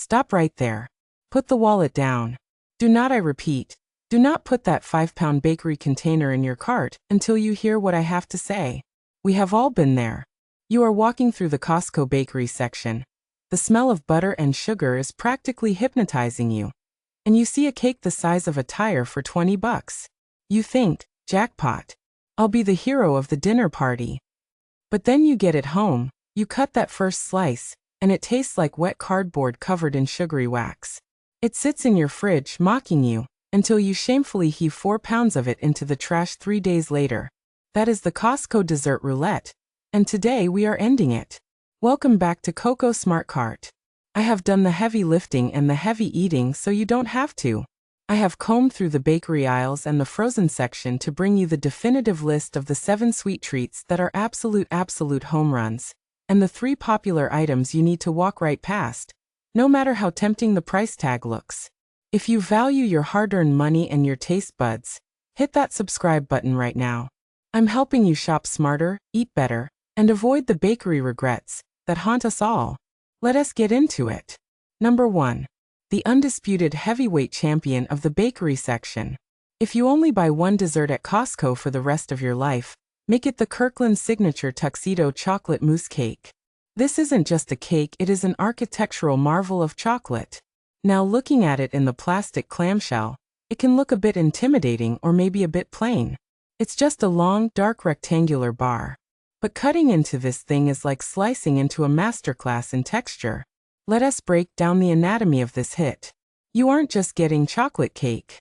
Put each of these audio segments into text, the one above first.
Stop right there. Put the wallet down. Do not, I repeat, do not put that 5-pound bakery container in your cart until you hear what I have to say. We have all been there. You are walking through the Costco bakery section. The smell of butter and sugar is practically hypnotizing you. And you see a cake the size of a tire for 20 bucks. You think, jackpot. I'll be the hero of the dinner party. But then you get it home, you cut that first slice, and it tastes like wet cardboard covered in sugary wax. It sits in your fridge, mocking you, until you shamefully heave 4 pounds of it into the trash 3 days later. That is the Costco dessert roulette, and today we are ending it. Welcome back to Coco Smart Cart. I have done the heavy lifting and the heavy eating so you don't have to. I have combed through the bakery aisles and the frozen section to bring you the definitive list of the 7 sweet treats that are absolute home runs, and the 3 popular items you need to walk right past, no matter how tempting the price tag looks. If you value your hard-earned money and your taste buds, hit that subscribe button right now. I'm helping you shop smarter, eat better, and avoid the bakery regrets that haunt us all. Let us get into it. Number 1. The undisputed heavyweight champion of the bakery section. If you only buy one dessert at Costco for the rest of your life, make it the Kirkland Signature Tuxedo chocolate mousse cake. This isn't just a cake, it is an architectural marvel of chocolate. Now, looking at it in the plastic clamshell, it can look a bit intimidating or maybe a bit plain. It's just a long, dark rectangular bar. But cutting into this thing is like slicing into a masterclass in texture. Let us break down the anatomy of this hit. You aren't just getting chocolate cake.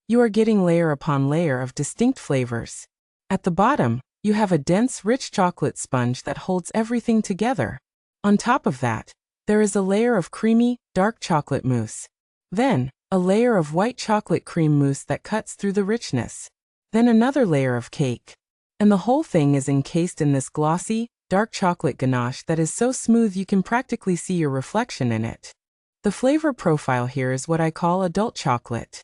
You are getting layer upon layer of distinct flavors. At the bottom, you have a dense, rich chocolate sponge that holds everything together. On top of that, there is a layer of creamy, dark chocolate mousse. Then, a layer of white chocolate cream mousse that cuts through the richness. Then another layer of cake. And the whole thing is encased in this glossy, dark chocolate ganache that is so smooth you can practically see your reflection in it. The flavor profile here is what I call adult chocolate.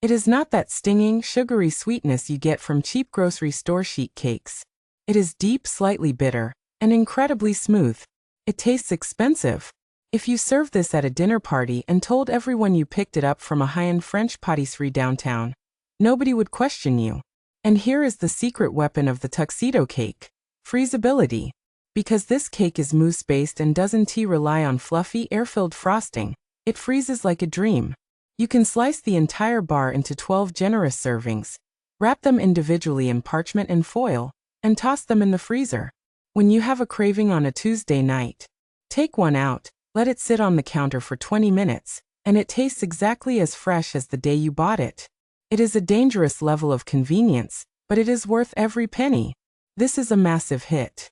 It is not that stinging, sugary sweetness you get from cheap grocery store sheet cakes. It is deep, slightly bitter, and incredibly smooth. It tastes expensive. If you served this at a dinner party and told everyone you picked it up from a high-end French pâtisserie downtown, nobody would question you. And here is the secret weapon of the Tuxedo cake: freezability. Because this cake is mousse-based and doesn't rely on fluffy, air-filled frosting, it freezes like a dream. You can slice the entire bar into 12 generous servings, wrap them individually in parchment and foil, and toss them in the freezer. When you have a craving on a Tuesday night, take one out, let it sit on the counter for 20 minutes, and it tastes exactly as fresh as the day you bought it. It is a dangerous level of convenience, but it is worth every penny. This is a massive hit.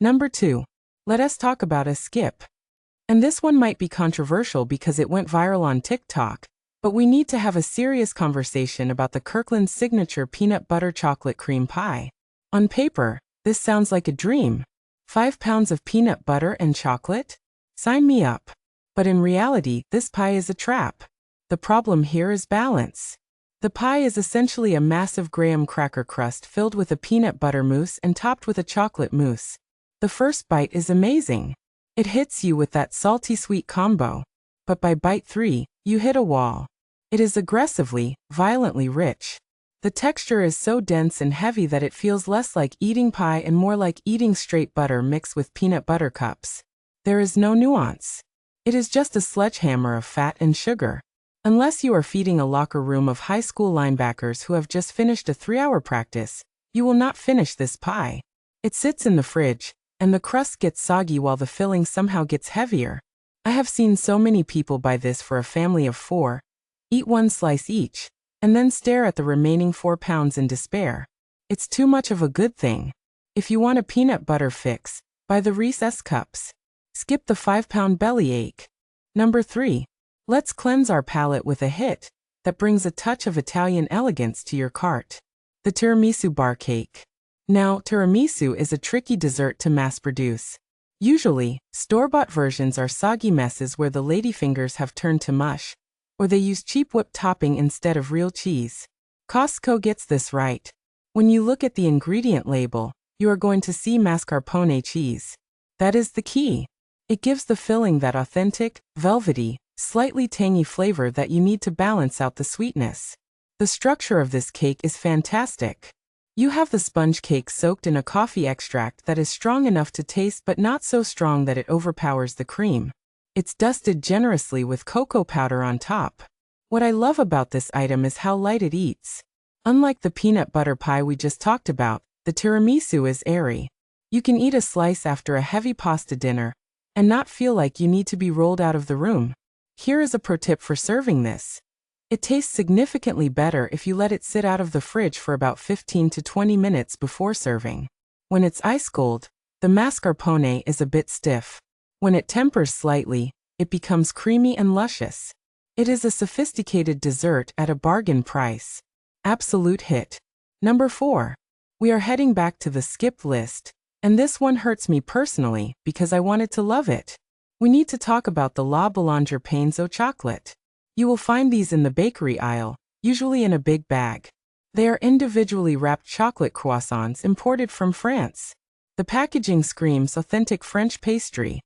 Number 2. Let us talk about a skip. And this one might be controversial because it went viral on TikTok, but we need to have a serious conversation about the Kirkland Signature peanut butter chocolate cream pie. On paper, this sounds like a dream. 5 pounds of peanut butter and chocolate? Sign me up. But in reality, this pie is a trap. The problem here is balance. The pie is essentially a massive graham cracker crust filled with a peanut butter mousse and topped with a chocolate mousse. The first bite is amazing. It hits you with that salty-sweet combo. But by bite 3, you hit a wall. It is aggressively, violently rich. The texture is so dense and heavy that it feels less like eating pie and more like eating straight butter mixed with peanut butter cups. There is no nuance. It is just a sledgehammer of fat and sugar. Unless you are feeding a locker room of high school linebackers who have just finished a 3-hour practice, you will not finish this pie. It sits in the fridge, and the crust gets soggy while the filling somehow gets heavier. I have seen so many people buy this for a family of 4, eat 1 slice each, and then stare at the remaining 4 pounds in despair. It's too much of a good thing. If you want a peanut butter fix, buy the Reese's cups. Skip the 5-pound bellyache. Number 3. Let's cleanse our palate with a hit that brings a touch of Italian elegance to your cart. The tiramisu bar cake. Now, tiramisu is a tricky dessert to mass-produce. Usually, store-bought versions are soggy messes where the ladyfingers have turned to mush, or they use cheap whipped topping instead of real cheese. Costco gets this right. When you look at the ingredient label, you are going to see mascarpone cheese. That is the key. It gives the filling that authentic, velvety, slightly tangy flavor that you need to balance out the sweetness. The structure of this cake is fantastic. You have the sponge cake soaked in a coffee extract that is strong enough to taste but not so strong that it overpowers the cream. It's dusted generously with cocoa powder on top. What I love about this item is how light it eats. Unlike the peanut butter pie we just talked about, the tiramisu is airy. You can eat a slice after a heavy pasta dinner and not feel like you need to be rolled out of the room. Here is a pro tip for serving this. It tastes significantly better if you let it sit out of the fridge for about 15 to 20 minutes before serving. When it's ice cold, the mascarpone is a bit stiff. When it tempers slightly, it becomes creamy and luscious. It is a sophisticated dessert at a bargain price. Absolute hit. Number 4. We are heading back to the skipped list, and this one hurts me personally because I wanted to love it. We need to talk about the La Boulanger Pains au Chocolat. You will find these in the bakery aisle, usually in a big bag. They are individually wrapped chocolate croissants imported from France. The packaging screams authentic French pastry.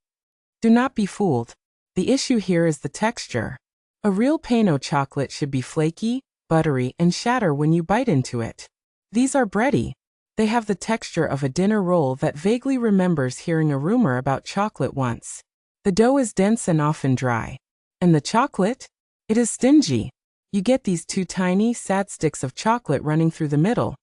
Do not be fooled. The issue here is the texture. A real pain au chocolat should be flaky, buttery, and shatter when you bite into it. These are bready. They have the texture of a dinner roll that vaguely remembers hearing a rumor about chocolate once. The dough is dense and often dry. And the chocolate? It is stingy. You get these two tiny, sad sticks of chocolate running through the middle,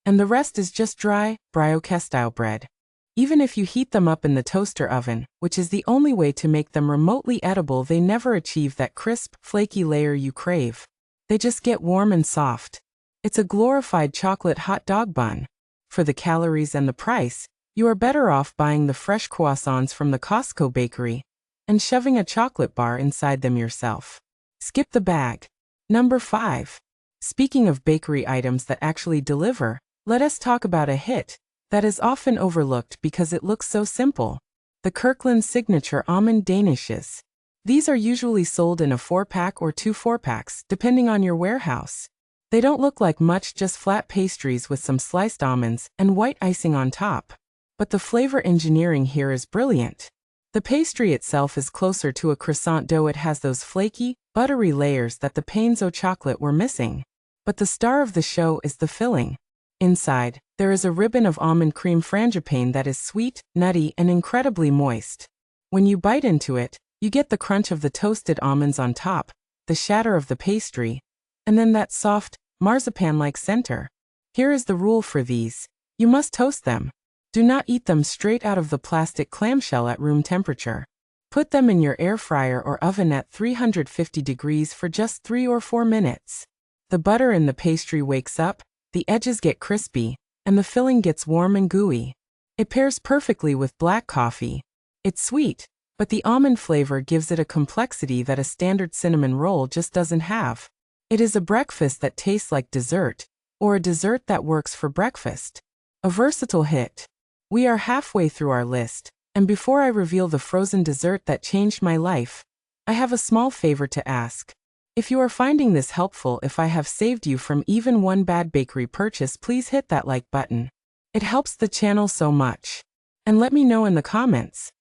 and the rest is just dry, brioche-style bread. Even if you heat them up in the toaster oven, which is the only way to make them remotely edible, they never achieve that crisp, flaky layer you crave. They just get warm and soft. It's a glorified chocolate hot dog bun. For the calories and the price, you are better off buying the fresh croissants from the Costco bakery and shoving a chocolate bar inside them yourself. Skip the bag. Number 5. Speaking of bakery items that actually deliver, let us talk about a hit that is often overlooked because it looks so simple. The Kirkland Signature Almond danishes. These are usually sold in a 4-pack or 2 4-packs, depending on your warehouse. They don't look like much, just flat pastries with some sliced almonds and white icing on top. But the flavor engineering here is brilliant. The pastry itself is closer to a croissant dough. It has those flaky, buttery layers that the pains au chocolat were missing. But the star of the show is the filling. Inside, there is a ribbon of almond cream frangipane that is sweet, nutty, and incredibly moist. When you bite into it, you get the crunch of the toasted almonds on top, the shatter of the pastry, and then that soft, marzipan-like center. Here is the rule for these. You must toast them. Do not eat them straight out of the plastic clamshell at room temperature. Put them in your air fryer or oven at 350 degrees for just 3 or 4 minutes. The butter in the pastry wakes up, the edges get crispy, and the filling gets warm and gooey. It pairs perfectly with black coffee. It's sweet, but the almond flavor gives it a complexity that a standard cinnamon roll just doesn't have. It is a breakfast that tastes like dessert, or a dessert that works for breakfast. A versatile hit. We are halfway through our list, and before I reveal the frozen dessert that changed my life, I have a small favor to ask. If you are finding this helpful, if I have saved you from even one bad bakery purchase, please hit that like button. It helps the channel so much. And let me know in the comments.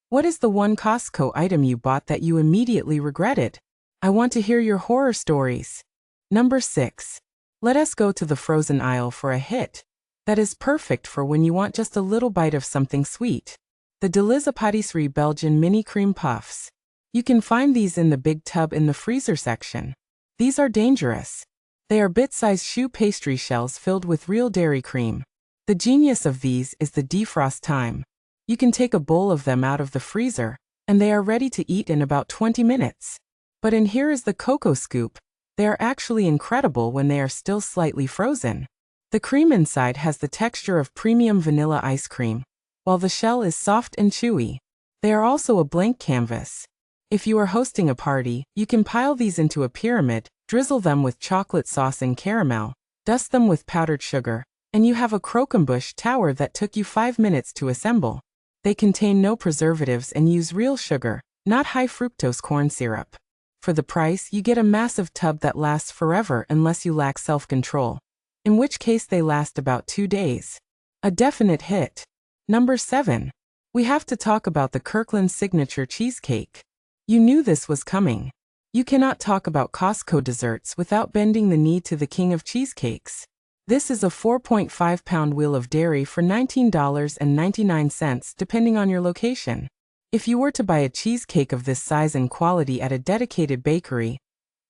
What is the one Costco item you bought that you immediately regretted? I want to hear your horror stories. Number 6. Let us go to the frozen aisle for a hit that is perfect for when you want just a little bite of something sweet. The Deliza Pâtisserie Belgian Mini Cream Puffs. You can find these in the big tub in the freezer section. These are dangerous. They are bit-sized choux pastry shells filled with real dairy cream. The genius of these is the defrost time. You can take a bowl of them out of the freezer, and they are ready to eat in about 20 minutes. But in here is the cocoa scoop. They are actually incredible when they are still slightly frozen. The cream inside has the texture of premium vanilla ice cream, while the shell is soft and chewy. They are also a blank canvas. If you are hosting a party, you can pile these into a pyramid, drizzle them with chocolate sauce and caramel, dust them with powdered sugar, and you have a croquembouche tower that took you 5 minutes to assemble. They contain no preservatives and use real sugar, not high fructose corn syrup. For the price, you get a massive tub that lasts forever unless you lack self-control, in which case they last about 2 days. A definite hit. Number 7. We have to talk about the Kirkland Signature cheesecake. You knew this was coming. You cannot talk about Costco desserts without bending the knee to the king of cheesecakes. This is a 4.5-pound wheel of dairy for $19.99 depending on your location. If you were to buy a cheesecake of this size and quality at a dedicated bakery,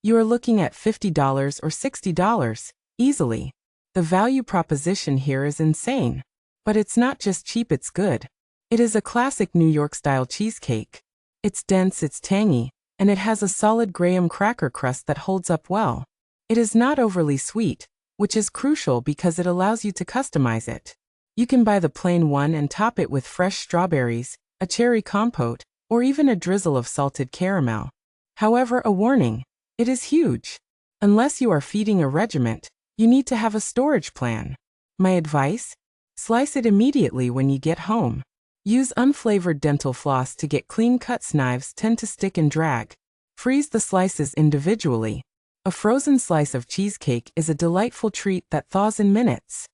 you are looking at $50 or $60, easily. The value proposition here is insane. But it's not just cheap, it's good. It is a classic New York-style cheesecake. It's dense, it's tangy, and it has a solid graham cracker crust that holds up well. It is not overly sweet, which is crucial because it allows you to customize it. You can buy the plain one and top it with fresh strawberries, a cherry compote, or even a drizzle of salted caramel. However, a warning, it is huge. Unless you are feeding a regiment, you need to have a storage plan. My advice? Slice it immediately when you get home. Use unflavored dental floss to get clean cuts. Knives tend to stick and drag. Freeze the slices individually. A frozen slice of cheesecake is a delightful treat that thaws in minutes.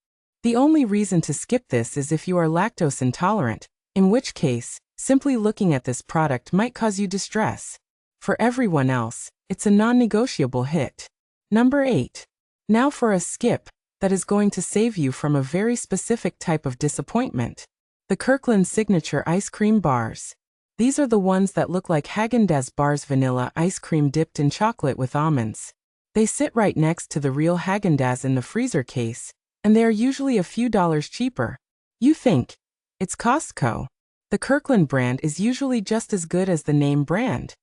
The only reason to skip this is if you are lactose intolerant, in which case, simply looking at this product might cause you distress. For everyone else, it's a non-negotiable hit. Number 8. Now for a skip that is going to save you from a very specific type of disappointment. The Kirkland Signature ice cream bars. These are the ones that look like Häagen-Dazs bars, vanilla ice cream dipped in chocolate with almonds. They sit right next to the real Häagen-Dazs in the freezer case, and they are usually a few dollars cheaper. You think, it's Costco. The Kirkland brand is usually just as good as the name brand.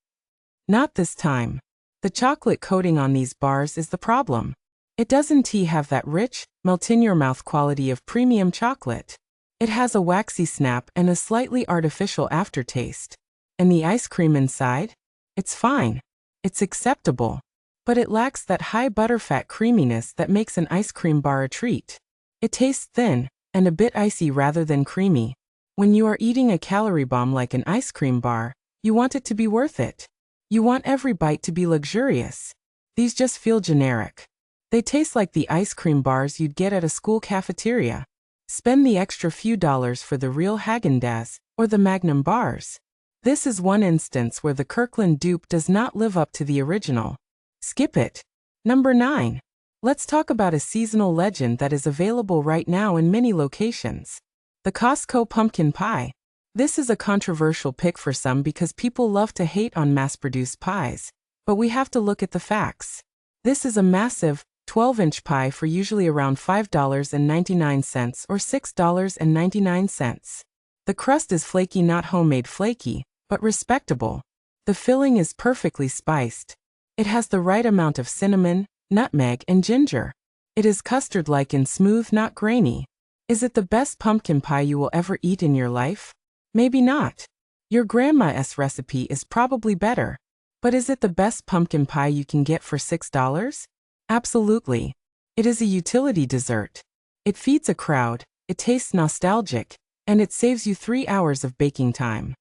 Not this time. The chocolate coating on these bars is the problem. It doesn't have that rich, melt-in-your-mouth quality of premium chocolate. It has a waxy snap and a slightly artificial aftertaste. And the ice cream inside? It's fine. It's acceptable. But it lacks that high butterfat creaminess that makes an ice cream bar a treat. It tastes thin and a bit icy rather than creamy. When you are eating a calorie bomb like an ice cream bar, you want it to be worth it. You want every bite to be luxurious. These just feel generic. They taste like the ice cream bars you'd get at a school cafeteria. Spend the extra few dollars for the real Häagen-Dazs or the Magnum bars. This is one instance where the Kirkland dupe does not live up to the original. Skip it. Number 9. Let's talk about a seasonal legend that is available right now in many locations. The Costco pumpkin pie. This is a controversial pick for some because people love to hate on mass-produced pies, but we have to look at the facts. This is a massive, 12-inch pie for usually around $5.99 or $6.99. The crust is flaky, not homemade flaky, but respectable. The filling is perfectly spiced. It has the right amount of cinnamon, nutmeg, and ginger. It is custard-like and smooth, not grainy. Is it the best pumpkin pie you will ever eat in your life? Maybe not. Your grandma's recipe is probably better. But is it the best pumpkin pie you can get for $6? Absolutely. It is a utility dessert. It feeds a crowd, it tastes nostalgic, and it saves you 3 hours of baking time.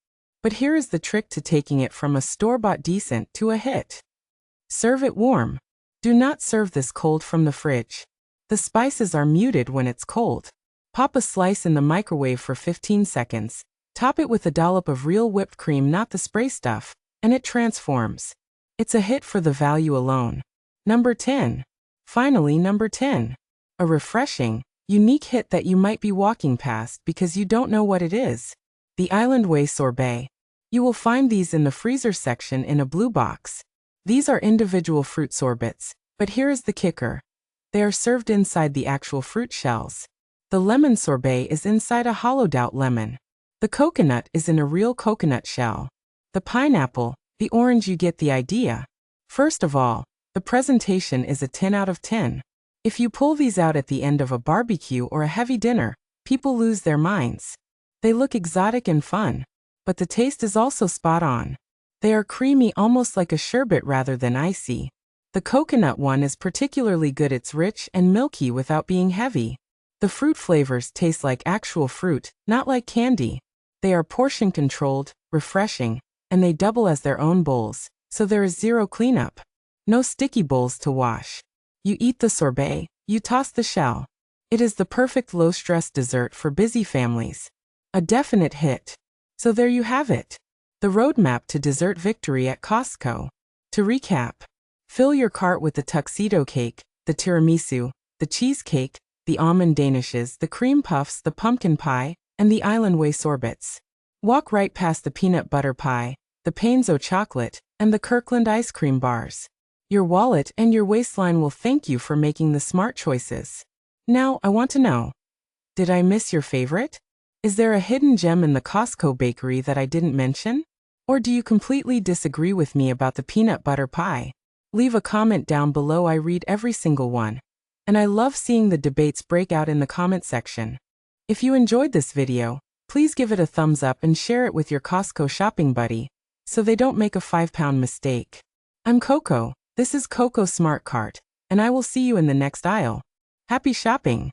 But here is the trick to taking it from a store-bought decent to a hit. Serve it warm. Do not serve this cold from the fridge. The spices are muted when it's cold. Pop a slice in the microwave for 15 seconds. Top it with a dollop of real whipped cream, not the spray stuff, and it transforms. It's a hit for the value alone. Number 10. Finally, number 10. A refreshing, unique hit that you might be walking past because you don't know what it is. The Island Way sorbet. You will find these in the freezer section in a blue box. These are individual fruit sorbets, but here is the kicker. They are served inside the actual fruit shells. The lemon sorbet is inside a hollowed-out lemon. The coconut is in a real coconut shell. The pineapple, the orange, you get the idea. First of all, the presentation is a 10 out of 10. If you pull these out at the end of a barbecue or a heavy dinner, people lose their minds. They look exotic and fun, but the taste is also spot on. They are creamy, almost like a sherbet rather than icy. The coconut one is particularly good. It's rich and milky without being heavy. The fruit flavors taste like actual fruit, not like candy. They are portion controlled, refreshing, and they double as their own bowls, so there is zero cleanup. No sticky bowls to wash. You eat the sorbet, you toss the shell. It is the perfect low-stress dessert for busy families. A definite hit. So there you have it. The roadmap to dessert victory at Costco. To recap, fill your cart with the Tuxedo cake, the tiramisu, the cheesecake, the almond danishes, the cream puffs, the pumpkin pie, and the island way sorbets. Walk right past the peanut butter pie, the Painzo chocolate, and the Kirkland ice cream bars. Your wallet and your waistline will thank you for making the smart choices. Now, I want to know, did I miss your favorite? Is there a hidden gem in the Costco bakery that I didn't mention? Or do you completely disagree with me about the peanut butter pie? Leave a comment down below. I read every single one. And I love seeing the debates break out in the comment section. If you enjoyed this video, please give it a thumbs up and share it with your Costco shopping buddy, so they don't make a 5-pound mistake. I'm Coco, this is Coco Smart Cart, and I will see you in the next aisle. Happy shopping!